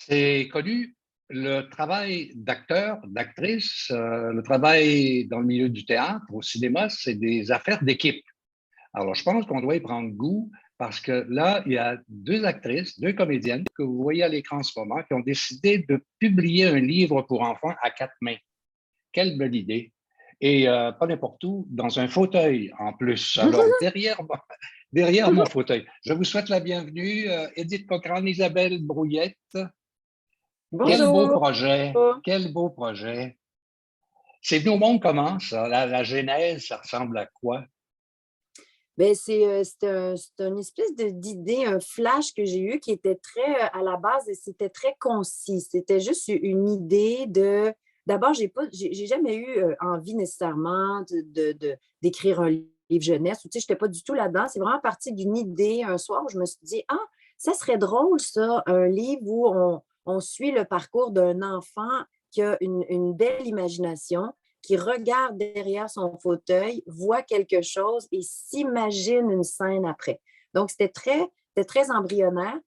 C'est connu, le travail d'acteur, d'actrice, le travail dans le milieu du théâtre, au cinéma, c'est des affaires d'équipe. Alors, je pense qu'on doit y prendre goût parce que là, il y a deux actrices, deux comédiennes que vous voyez à l'écran en ce moment qui ont décidé de publier un livre pour enfants à quatre mains. Quelle belle idée! Et pas n'importe où, dans un fauteuil en plus. Alors, derrière mon fauteuil. Je vous souhaite la bienvenue, Édith Cochrane, Isabelle Brouillette. Quel beau Bonjour. projet! Quel beau projet! C'est venu au monde comment, ça? La genèse, ça ressemble à quoi? Ben, c'est une espèce d'idée, un flash que j'ai eu qui était très, à la base, c'était très concis. C'était juste une idée de d'abord, j'ai jamais eu, envie nécessairement d'écrire un livre jeunesse ou tu sais, j'étais pas du tout là-dedans. C'est vraiment parti d'une idée un soir où je me suis dit: «Ah, ça serait drôle ça, un livre où on suit le parcours d'un enfant qui a une belle imagination, qui regarde derrière son fauteuil, voit quelque chose et s'imagine une scène après. Donc, c'était très embryonnaire.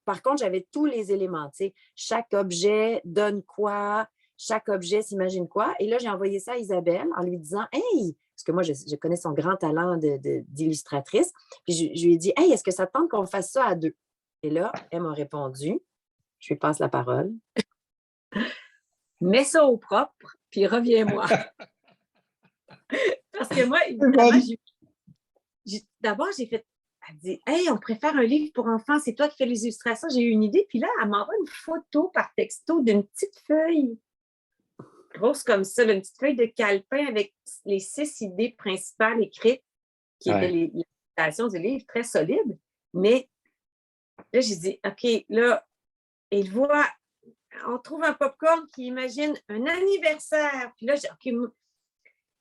Par contre, j'avais tous les éléments. Tu sais, chaque objet donne quoi, chaque objet s'imagine quoi. Et là, j'ai envoyé ça à Isabelle en lui disant: Hey, parce que moi, je connais son grand talent d'illustratrice. Puis je lui ai dit: Hey, est-ce que ça te tente qu'on fasse ça à deux? Et là, elle m'a répondu, je lui passe la parole. Mets ça au propre, puis reviens-moi. Parce que moi, évidemment, d'abord, j'ai fait, elle dit, hey, on préfère un livre pour enfants, c'est toi qui fais les illustrations. J'ai eu une idée, puis là, elle m'envoie une photo par texto d'une petite feuille grosse comme ça, une petite feuille de calepin avec les 6 idées principales écrites, qui étaient Ouais. les illustrations du livre, très solides. Mais là, j'ai dit, OK, là, il voit, on trouve un popcorn qui imagine un anniversaire. Puis là,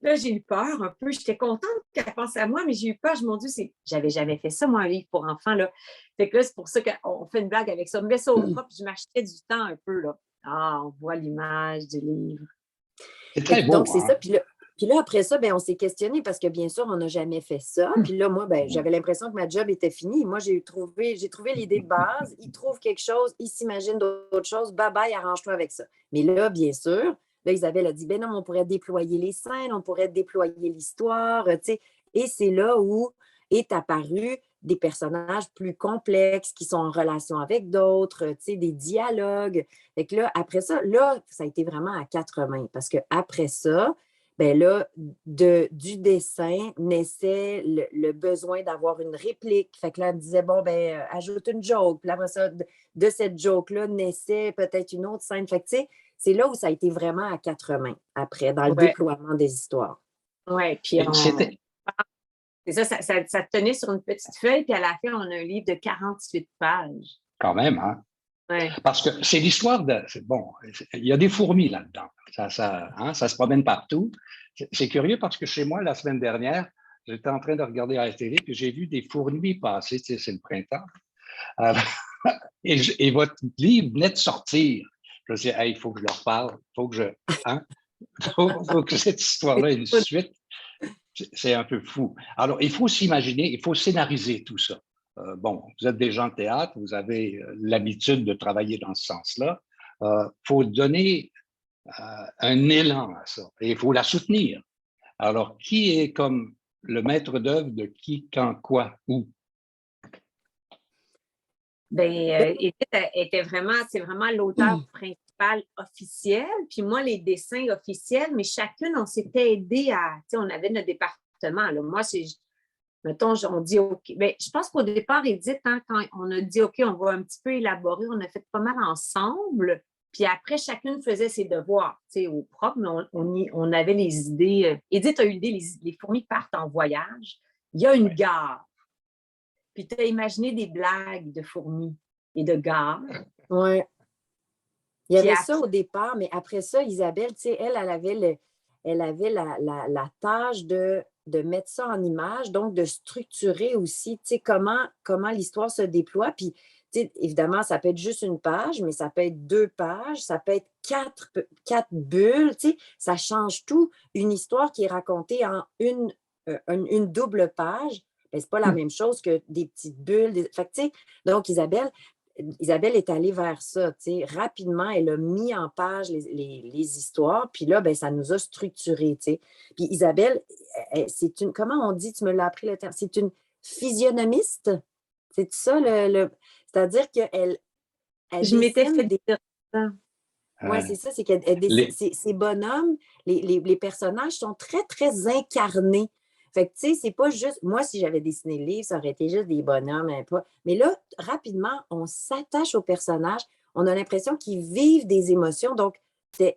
là, j'ai eu peur un peu. J'étais contente qu'elle pense à moi, mais j'ai eu peur. Mon Dieu, j'avais jamais fait ça, moi, un livre pour enfants. Là. Fait que là, c'est pour ça qu'on fait une blague avec ça. Mais ça au propre, je m'achetais du temps un peu. Là. Ah, on voit l'image du livre. C'est très Donc, beau, c'est hein? ça. Puis là, après ça, ben, on s'est questionné parce que bien sûr, on n'a jamais fait ça. Puis là, moi, ben, j'avais l'impression que ma job était finie. Moi, j'ai trouvé l'idée de base. Il trouve quelque chose, il s'imagine d'autres choses. Bye bye, arrange-toi avec ça. Mais là, bien sûr, là, Isabelle a dit, ben non, on pourrait déployer les scènes, on pourrait déployer l'histoire, tu sais. Et c'est là où est apparu des personnages plus complexes qui sont en relation avec d'autres, tu sais, des dialogues. Fait que là, après ça, là, ça a été vraiment à quatre mains parce qu'après ça, ben là, du dessin naissait le besoin d'avoir une réplique. Fait que là, elle me disait, bon, ben, ajoute une joke. Puis après ça, de cette joke-là naissait peut-être une autre scène. Fait que, tu sais, c'est là où ça a été vraiment à quatre mains, après, dans le Ouais, déploiement des histoires. ouais. Puis Et c'était c'est ça tenait sur une petite feuille, puis à la fin, on a un livre de 48 pages. quand même, hein? Ouais. Parce que c'est l'histoire de. Bon, il y a des fourmis là-dedans. Ça se promène partout. C'est curieux parce que chez moi, la semaine dernière, j'étais en train de regarder à la télé, puis j'ai vu des fourmis passer, tu sais, c'est le printemps. Euh, et votre livre venait de sortir. Je me suis dit, hey, il faut que je leur parle, il faut que hein, faut que cette histoire-là ait une suite. C'est un peu fou. Alors, il faut s'imaginer, il faut scénariser tout ça. Bon, vous êtes des gens de théâtre, vous avez l'habitude de travailler dans ce sens-là. Il faut donner un élan à ça et il faut la soutenir. Alors, qui est comme le maître d'œuvre de qui, quand, quoi, où? Ben, Edith c'est vraiment l'auteur principal officiel. Puis moi, les dessins officiels, mais chacune, on s'était aidé à, tu sais, on avait notre département. Là. Moi, mettons, on dit OK. Ben, je pense qu'au départ, Edith, hein, quand on a dit OK, on va un petit peu élaborer, on a fait pas mal ensemble. Puis après, chacune faisait ses devoirs, tu sais, au propre, mais on avait les idées. Edith a eu l'idée, les fourmis partent en voyage. Il y a une Ouais. gare. Puis tu as imaginé des blagues de fourmis et de gare. Ouais. Il y Puis avait après, ça au départ, mais après ça, Isabelle, tu sais, elle avait la tâche de mettre ça en image, donc de structurer aussi, tu sais, comment l'histoire se déploie. Puis, tu sais, évidemment, ça peut être juste une page, mais ça peut être deux pages, ça peut être quatre bulles, tu sais, ça change tout. Une histoire qui est racontée en une double page, ben, c'est pas la même chose que des petites bulles. Fait que, tu sais, donc, Isabelle, Isabelle est allée vers ça, tu sais. Rapidement, elle a mis en page les histoires, puis là, ben, ça nous a structurés, tu sais. Puis Isabelle, c'est une, comment on dit, tu me l'as appris le terme, c'est une physionomiste? C'est ça, c'est-à-dire qu'elle Je m'étais dessine fait des... dire ça. Oui, Euh, c'est ça, c'est qu'elle dessine, les- ces bonhommes, les personnages sont très, très incarnés. Fait que, tu sais, c'est pas juste. Moi, si j'avais dessiné le livre, ça aurait été juste des bonhommes, un peu. Mais là, rapidement, on s'attache aux personnages. On a l'impression qu'ils vivent des émotions. Donc,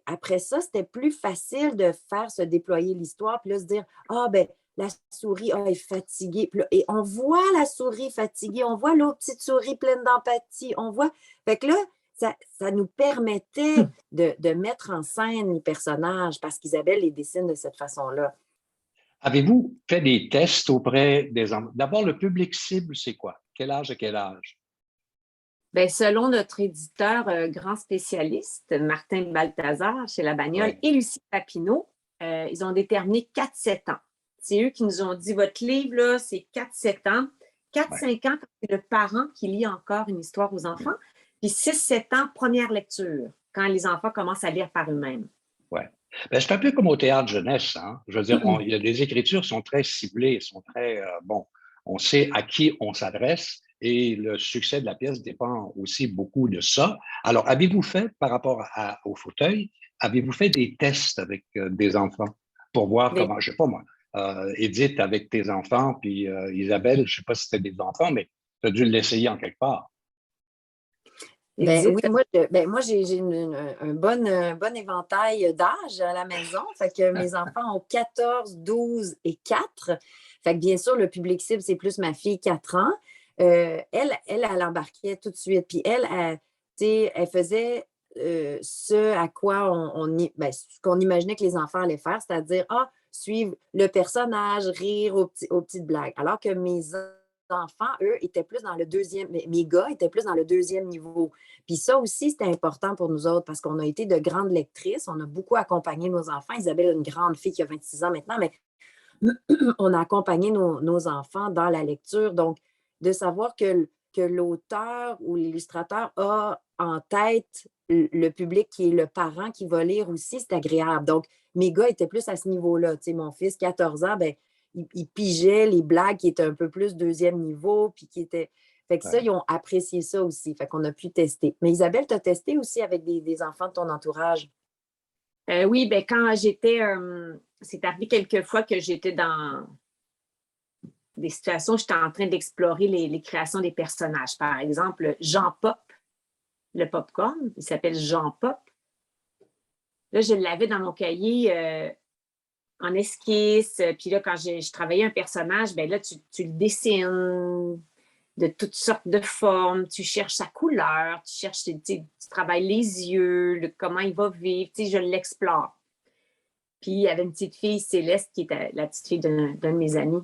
après ça, c'était plus facile de faire se déployer l'histoire, puis là, se dire, ah, ben, la souris, ah, elle est fatiguée. Puis là, et on voit la souris fatiguée, on voit l'autre petite souris pleine d'empathie, on voit. Fait que là, ça nous permettait de mettre en scène les personnages parce qu'Isabelle les dessine de cette façon-là. Avez-vous fait des tests auprès des enfants? D'abord, le public cible, c'est quoi? Quel âge à quel âge? Bien, selon notre éditeur grand spécialiste, Martin Balthazar, chez La Bagnole, Ouais. et Lucie Papineau, ils ont déterminé 4-7 ans. C'est eux qui nous ont dit, votre livre, là, c'est 4-7 ans. 4-5 ans, c'est le parent qui lit encore une histoire aux enfants. Puis 6-7 ans, première lecture, quand les enfants commencent à lire par eux-mêmes. Ouais. Ben, c'est un peu comme au théâtre jeunesse. Hein? Je veux dire, il y a des écritures qui sont très ciblées, sont très, bon, on sait à qui on s'adresse et le succès de la pièce dépend aussi beaucoup de ça. Alors, avez-vous fait, par rapport au fauteuil, avez-vous fait des tests avec des enfants pour voir Mais, comment, je sais pas moi, Edith avec tes enfants, puis Isabelle, je sais pas si c'était des enfants, mais tu as dû l'essayer en quelque part. Ben oui, Edith, moi j'ai un bon éventail d'âge à la maison. Fait que mes enfants ont 14, 12 et 4. Fait que bien sûr, le public cible, c'est plus ma fille 4 ans. Elle embarquait tout de suite. Puis tu sais, elle faisait ce à quoi ce qu'on imaginait que les enfants allaient faire, c'est-à-dire suivre le personnage, rire aux petites blagues. Alors que mes enfants, eux, étaient plus dans le deuxième, mes gars étaient plus dans le deuxième niveau. Puis ça aussi, c'était important pour nous autres parce qu'on a été de grandes lectrices. On a beaucoup accompagné nos enfants. Isabelle a une grande fille qui a 26 ans maintenant, mais on a accompagné nos enfants dans la lecture. Donc, de savoir que l'auteur ou l'illustrateur a en tête le public qui est le parent qui va lire aussi, c'est agréable. Donc, mes gars étaient plus à ce niveau-là. Tu sais, mon fils, 14 ans, ben, il pigeait les blagues qui étaient un peu plus deuxième niveau, puis qui étaient... Fait que ça, Ouais. ils ont apprécié ça aussi. Fait qu'on a pu tester. Mais Isabelle, tu as testé aussi avec des enfants de ton entourage? oui, ben, quand j'étais, c'est arrivé quelques fois que j'étais dans des situations où j'étais en train d'explorer les créations des personnages. Par exemple, Jean Pop, le popcorn, il s'appelle Jean Pop. Là, je l'avais dans mon cahier en esquisse. Puis là, quand je travaillais un personnage, ben là, tu le dessines de toutes sortes de formes. Tu cherches sa couleur, tu travailles les yeux, comment il va vivre. Je l'explore. Puis il y avait une petite fille, Céleste, qui était la petite fille d'un de mes amis.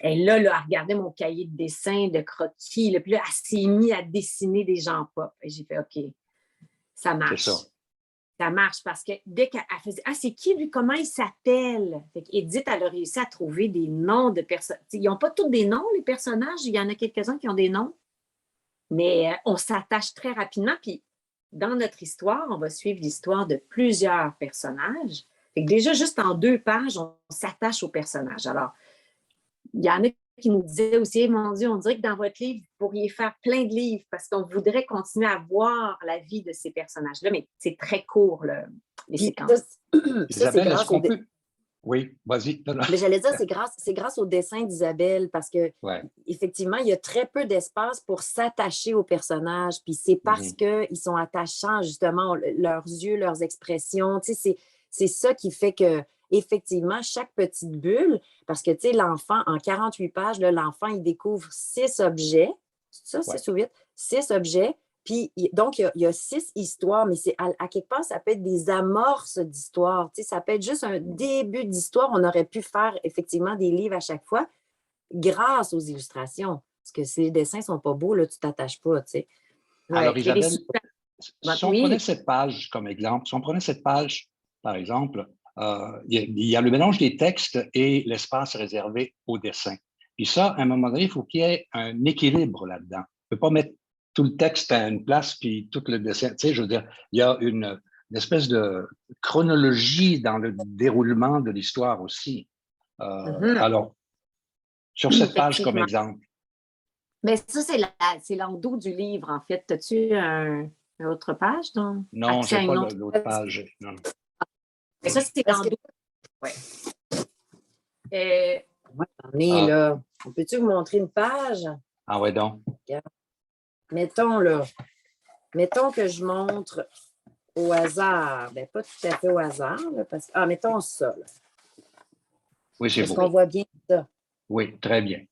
Et là, elle regardait mon cahier de dessin, de croquis. Là, puis là, elle s'est mise à dessiner des gens pop. Et j'ai fait, OK, ça marche. C'est ça. Ça marche parce que dès qu'elle faisait, c'est qui lui, comment il s'appelle? Fait qu'Edith, elle a réussi à trouver des noms de personnes. Ils n'ont pas tous des noms, les personnages. Il y en a quelques-uns qui ont des noms. Mais on s'attache très rapidement. Puis dans notre histoire, on va suivre l'histoire de plusieurs personnages. Fait que déjà, juste en 2 pages, on s'attache aux personnages. Alors, il y en a qui nous disaient aussi, mon Dieu, on dirait que dans votre livre, vous pourriez faire plein de livres parce qu'on voudrait continuer à voir la vie de ces personnages-là, mais c'est très court, les Puis séquences. ça, c'est Isabelle, est-ce grâce qu'on peut... Oui, vas-y. Mais j'allais dire, c'est grâce au dessin d'Isabelle parce que Ouais. effectivement, il y a très peu d'espace pour s'attacher aux personnages. Puis c'est parce qu'ils sont attachants, justement, leurs yeux, leurs expressions. Tu sais, c'est ça qui fait que, effectivement, chaque petite bulle, parce que, tu sais, l'enfant, en 48 pages, là, l'enfant, il découvre 6 objets. C'est ça, 6 ou 8? 6 objets. Puis, donc, il y a 6 histoires, mais c'est à quelque part, ça peut être des amorces d'histoire. Tu sais, ça peut être juste un début d'histoire. On aurait pu faire effectivement des livres à chaque fois grâce aux illustrations. Parce que si les dessins ne sont pas beaux, là, tu ne t'attaches pas, tu sais. Alors, Ouais. Isabelle, si on Oui. prenait cette page comme exemple, si on prenait cette page, par exemple, il y a le mélange des textes et l'espace réservé au dessin. Puis ça, à un moment donné, il faut qu'il y ait un équilibre là-dedans. On ne peut pas mettre tout le texte à une place, puis tout le dessin. Tu sais, je veux dire, il y a une espèce de chronologie dans le déroulement de l'histoire aussi. Alors, sur cette page comme exemple. Mais ça, c'est l'endos du livre, en fait. As-tu une autre page? Non, je n'ai pas l'autre page. Non. Mais ça, c'est l'endos. Oui. Là. Peux-tu vous montrer une page? Ah ouais, donc. Mettons que je montre au hasard. Bien, pas tout à fait au hasard. Là, parce... mettons ça. Là. Oui, c'est beau. Est-ce qu'on voit bien ça? Oui, très bien.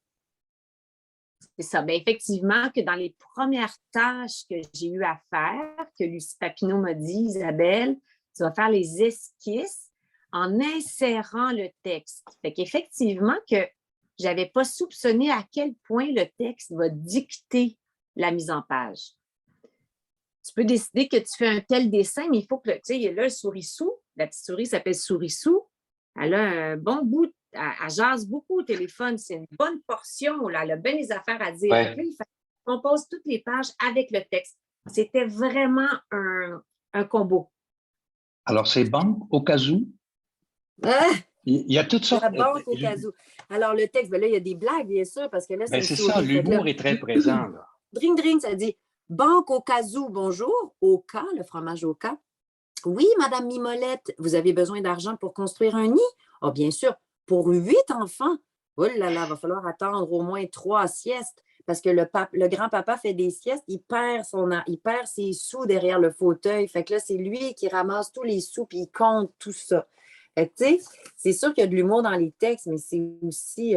C'est ça. Bien, effectivement, que dans les premières tâches que j'ai eu à faire, que Lucie Papineau m'a dit, Isabelle, tu vas faire les esquisses en insérant le texte. Fait qu'effectivement, que je n'avais pas soupçonné à quel point le texte va dicter la mise en page. Tu peux décider que tu fais un tel dessin, mais il faut que, tu sais, il y a là le sourissou. La petite souris s'appelle Sourissou. Elle a un bon bout, elle jase beaucoup au téléphone. C'est une bonne portion, là. Elle a bien des affaires à dire. Ouais. Puis, il compose toutes les pages avec le texte. C'était vraiment un combo. Alors, c'est banque au cas où. Il y a toutes sortes. La banque au cas où. Alors, le texte, là, il y a des blagues, bien sûr, parce que là, c'est c'est ça, l'humour est très présent. Là. Dring, dring, ça dit banque au cas où, bonjour. Au cas, le fromage au cas. Oui, Madame Mimolette, vous avez besoin d'argent pour construire un nid? Ah, bien sûr, pour 8 enfants. Oh là là, va falloir attendre au moins 3 siestes parce que le grand-papa fait des siestes, il perd ses sous derrière le fauteuil. Fait que là, c'est lui qui ramasse tous les sous puis il compte tout ça. Fait que, tu sais, c'est sûr qu'il y a de l'humour dans les textes, mais c'est aussi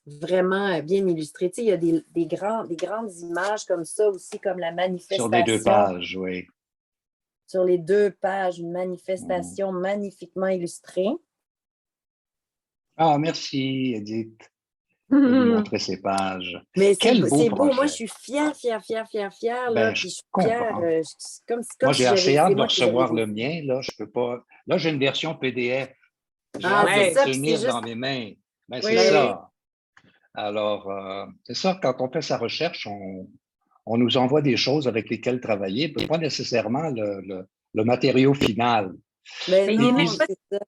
vraiment bien illustré. Tu sais, il y a des grandes images comme ça aussi, comme la manifestation. Sur les 2 pages, oui. Sur les 2 pages, une manifestation magnifiquement illustrée. Ah, merci, Edith, de nous montrer ces pages. Mais Quel c'est beau beau. projet. Moi, je suis fière. Ben, Puis je suis comprends. fière. Moi, j'ai assez hâte de recevoir le mien. Là, je peux pas. Là, j'ai une version PDF. J'ai hâte de le tenir dans mes mains. Ben, c'est ça. Alors, c'est ça, quand on fait sa recherche, on nous envoie des choses avec lesquelles travailler, pas nécessairement le matériau final. Mais non, c'est ça.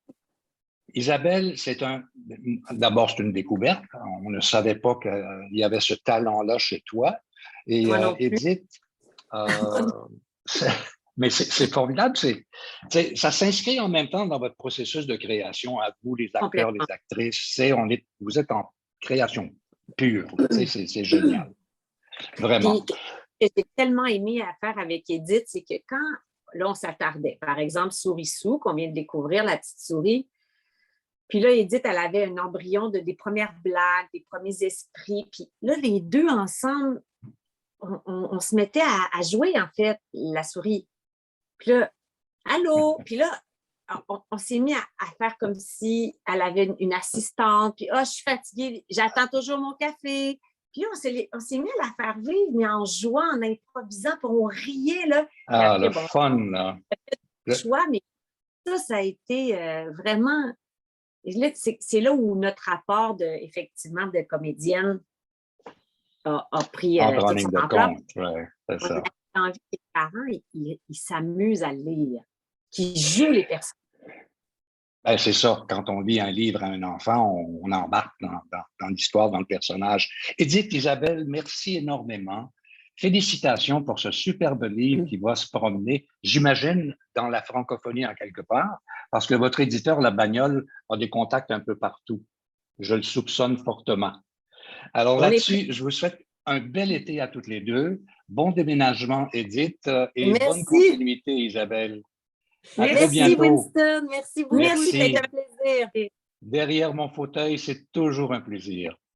Isabelle, d'abord, c'est une découverte. On ne savait pas qu'il y avait ce talent-là chez toi. Et Edith, mais c'est formidable. Ça s'inscrit en même temps dans votre processus de création, à vous, les acteurs, les actrices. Vous êtes en création pure. C'est génial. Vraiment. Puis, ce que j'ai tellement aimé à faire avec Edith, c'est que quand là, on s'attardait, par exemple, Sourissou, qu'on vient de découvrir, la petite souris, puis là, Edith, elle avait un embryon des premières blagues, des premiers esprits. Puis là, les deux ensemble, on se mettait à jouer, en fait, la souris. Puis là, allô? Puis là, on s'est mis à faire comme si elle avait une assistante. Puis, je suis fatiguée, j'attends toujours mon café. Puis on s'est mis à la faire vivre, mais en jouant, en improvisant, puis on riait, là. Ah, après, le fun, là. Choix, mais ça a été vraiment... C'est là où notre rapport, effectivement, de comédienne a pris toute son ampleur. Ouais, c'est ça. On a envie que les parents, ils s'amusent à lire, qu'ils jouent les personnages. Ben, c'est ça. Quand on lit un livre à un enfant, on embarque dans l'histoire, dans le personnage. Edith, Isabelle, merci énormément. Félicitations pour ce superbe livre qui va se promener, j'imagine, dans la francophonie en quelque part, parce que votre éditeur, La Bagnole, a des contacts un peu partout. Je le soupçonne fortement. Alors là-dessus, je vous souhaite un bel été à toutes les deux. Bon déménagement, Edith, et bonne continuité, Isabelle. Merci, Winston. Merci beaucoup. Merci. C'était un plaisir. Derrière mon fauteuil, c'est toujours un plaisir.